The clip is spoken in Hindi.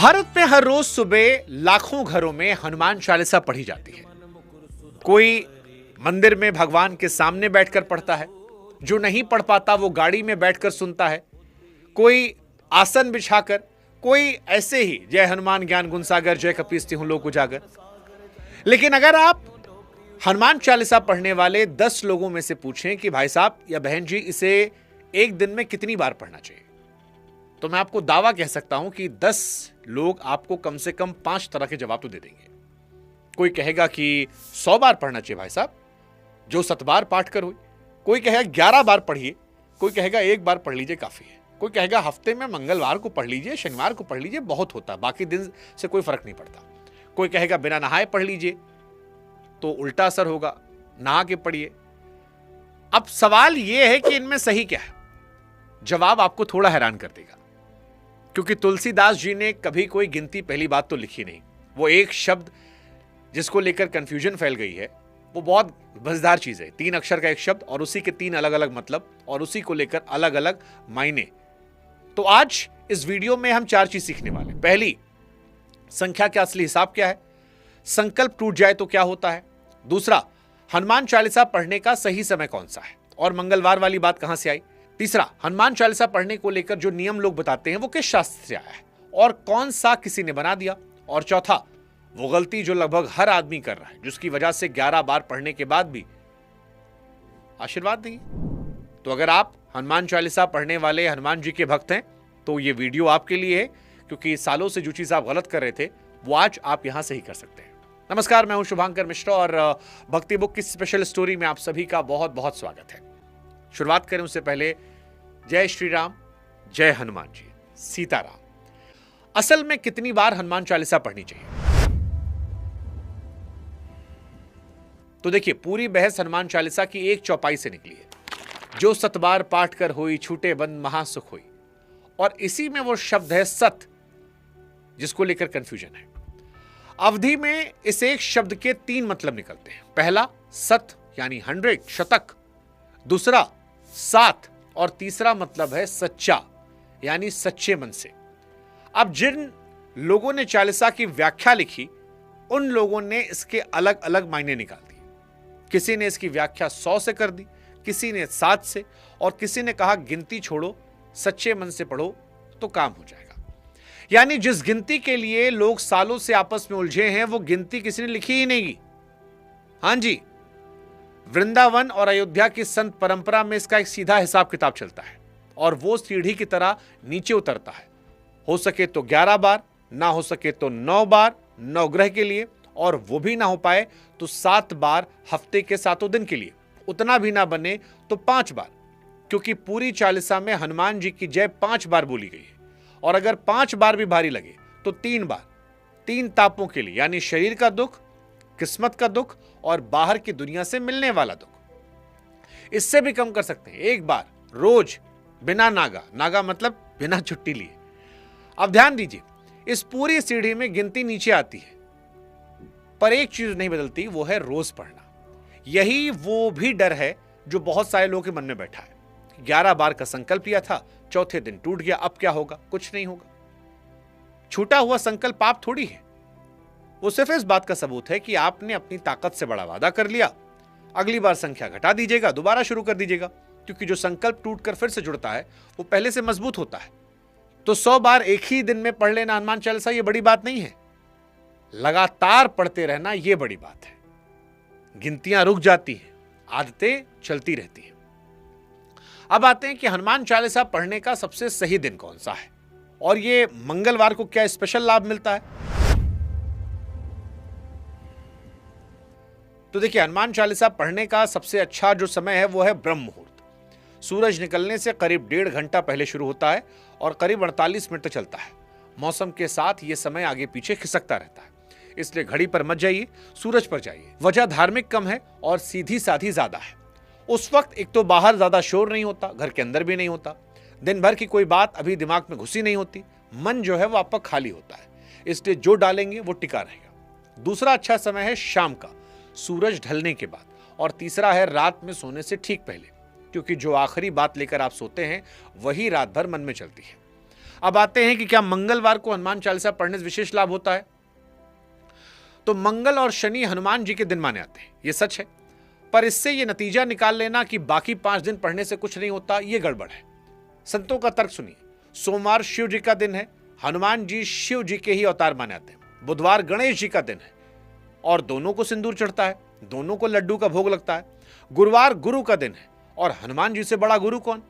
भारत में हर रोज सुबह लाखों घरों में हनुमान चालीसा पढ़ी जाती है। कोई मंदिर में भगवान के सामने बैठकर पढ़ता है, जो नहीं पढ़ पाता वो गाड़ी में बैठकर सुनता है, कोई आसन बिछाकर, कोई ऐसे ही जय हनुमान ज्ञान गुण सागर जय कपीस तिहुँ लोक उजागर। लेकिन अगर आप हनुमान चालीसा पढ़ने वाले 10 लोगों में से पूछें कि भाई साहब या बहन जी इसे एक दिन में कितनी बार पढ़ना चाहिए, तो मैं आपको दावा कह सकता हूं कि 10 लोग आपको कम से कम 5 तरह के जवाब तो दे देंगे। कोई कहेगा कि 100 बार पढ़ना चाहिए भाई साहब, जो 7 बार पाठ कर हुई। कोई कहेगा 11 बार पढ़िए, कोई कहेगा 1 बार पढ़ लीजिए काफी है, कोई कहेगा हफ्ते में मंगलवार को पढ़ लीजिए, शनिवार को पढ़ लीजिए बहुत होता, बाकी दिन से कोई फर्क नहीं पड़ता। कोई कहेगा बिना नहाए पढ़ लीजिए तो उल्टा असर होगा, नहा के पढ़िए। अब सवाल यह है कि इनमें सही क्या है। जवाब आपको थोड़ा हैरान कर देगा, क्योंकि तुलसीदास जी ने कभी कोई गिनती पहली बात तो लिखी नहीं। वो एक शब्द जिसको लेकर कंफ्यूजन फैल गई है, वो बहुत मजेदार चीज है। 3 अक्षर का एक शब्द और उसी के 3 अलग अलग मतलब और उसी को लेकर अलग अलग मायने। तो आज इस वीडियो में हम 4 चीज सीखने वाले। पहली, संख्या का असली हिसाब क्या है। संकल्प टूट जाए तो क्या होता है। दूसरा, हनुमान चालीसा पढ़ने का सही समय कौन सा है और मंगलवार वाली बात कहां से आई। तीसरा, हनुमान चालीसा पढ़ने को लेकर जो नियम लोग बताते हैं वो किस शास्त्र से आया है और कौन सा किसी ने बना दिया। और चौथा, वो गलती जो लगभग हर आदमी कर रहा है, जिसकी वजह से 11 बार पढ़ने के बाद भी आशीर्वाद नहीं। तो अगर आप हनुमान चालीसा पढ़ने वाले हनुमान जी के भक्त हैं तो ये वीडियो आपके लिए है, क्योंकि सालों से जो चीज आप गलत कर रहे थे वो आज आप यहां से ही कर सकते हैं। नमस्कार, मैं हूं शुभांकर मिश्रा और भक्ति बुक की स्पेशल स्टोरी में आप सभी का बहुत बहुत स्वागत है। शुरुआत करें उससे पहले जय श्री राम, जय हनुमान जी, सीताराम। असल में कितनी बार हनुमान चालीसा पढ़नी चाहिए? तो देखिए, पूरी बहस हनुमान चालीसा की एक चौपाई से निकली है, जो 7 बार पाठ कर होई छूटे बंद महासुख हुई। और इसी में वो शब्द है सत, जिसको लेकर कंफ्यूजन है। अवधि में इस एक शब्द के 3 मतलब निकलते हैं। पहला, सत यानी 100 शतक। दूसरा, सात। और तीसरा मतलब है सच्चा, यानी सच्चे मन से। अब जिन लोगों ने चालीसा की व्याख्या लिखी, उन लोगों ने इसके अलग अलग मायने निकाल दिए। किसी ने इसकी व्याख्या 100 से कर दी, किसी ने 7 से, और किसी ने कहा गिनती छोड़ो, सच्चे मन से पढ़ो तो काम हो जाएगा। यानी जिस गिनती के लिए लोग सालों से आपस में उलझे हैं, वो गिनती किसी ने लिखी ही नहीं। हां जी, वृंदावन और अयोध्या की संत परंपरा में इसका एक सीधा हिसाब किताब चलता है और वो सीढ़ी की तरह नीचे उतरता है। हो सके तो 11 बार, ना हो सके तो 9 बार नवग्रह के लिए, और वो भी ना हो पाए तो 7 बार हफ्ते के 7 दिन के लिए। उतना भी ना बने तो 5 बार, क्योंकि पूरी चालीसा में हनुमान जी की जय 5 बार बोली गई है। और अगर 5 बार भी भारी लगे तो 3 बार, 3 तापों के लिए, यानी शरीर का दुख, किस्मत का दुख और बाहर की दुनिया से मिलने वाला दुख। इससे भी कम कर सकते हैं, 1 बार रोज बिना नागा मतलब बिना छुट्टी लिए। अब ध्यान दीजिए, इस पूरी सीढ़ी में गिनती नीचे आती है, पर एक चीज नहीं बदलती, वो है रोज पढ़ना। यही वो भी डर है जो बहुत सारे लोगों के मन में बैठा है। 11 बार का संकल्प लिया था, चौथे दिन टूट गया, अब क्या होगा? कुछ नहीं होगा। छूटा हुआ संकल्प पाप थोड़ी है, वो सिर्फ इस बात का सबूत है कि आपने अपनी ताकत से बड़ा वादा कर लिया। अगली बार संख्या घटा दीजिएगा, दोबारा शुरू कर दीजिएगा, क्योंकि जो संकल्प टूटकर फिर से जुड़ता है वो पहले से मजबूत होता है। तो 100 बार एक ही दिन में पढ़ लेना हनुमान चालीसा, ये बड़ी बात नहीं है। लगातार पढ़ते रहना ये बड़ी बात है। गिनतियां रुक जाती हैं, आदतें चलती रहती हैं। अब आते हैं कि हनुमान चालीसा पढ़ने का सबसे सही दिन कौन सा है और ये मंगलवार को क्या स्पेशल लाभ मिलता है। तो देखिए, हनुमान चालीसा पढ़ने का सबसे अच्छा जो समय है वो है ब्रह्म मुहूर्त। सूरज निकलने से करीब 1.5 घंटा पहले शुरू होता है और करीब 48 मिनट तक चलता है। मौसम के साथ ये समय आगे पीछे खिसकता रहता है, इसलिए घड़ी पर मत जाइए, सूरज पर जाइए। वजह धार्मिक कम है और सीधी साधी ज्यादा है। उस वक्त एक तो बाहर ज्यादा शोर नहीं होता, घर के अंदर भी नहीं होता, दिन भर की कोई बात अभी दिमाग में घुसी नहीं होती, मन जो है वो आपका खाली होता है, इसलिए जो डालेंगे वो टिका रहेगा। दूसरा अच्छा समय है शाम का, सूरज ढलने के बाद। और तीसरा है रात में सोने से ठीक पहले, क्योंकि जो आखिरी बात लेकर आप सोते हैं वही रात भर मन में चलती है। अब आते हैं कि क्या मंगलवार को हनुमान चालीसा पढ़ने से विशेष लाभ होता है। तो मंगल और शनि हनुमान जी के दिन माने आते हैं, यह सच है, पर इससे यह नतीजा निकाल लेना कि बाकी 5 दिन पढ़ने से कुछ नहीं होता, यह गड़बड़ है। संतों का तर्क सुनिए। सोमवार शिव जी का दिन है, हनुमान जी शिव जी के ही अवतार माने जाते हैं। बुधवार गणेश जी का दिन है और दोनों को सिंदूर चढ़ता है, दोनों को लड्डू का भोग लगता है। गुरुवार गुरु का दिन है और हनुमान जी से बड़ा गुरु कौन।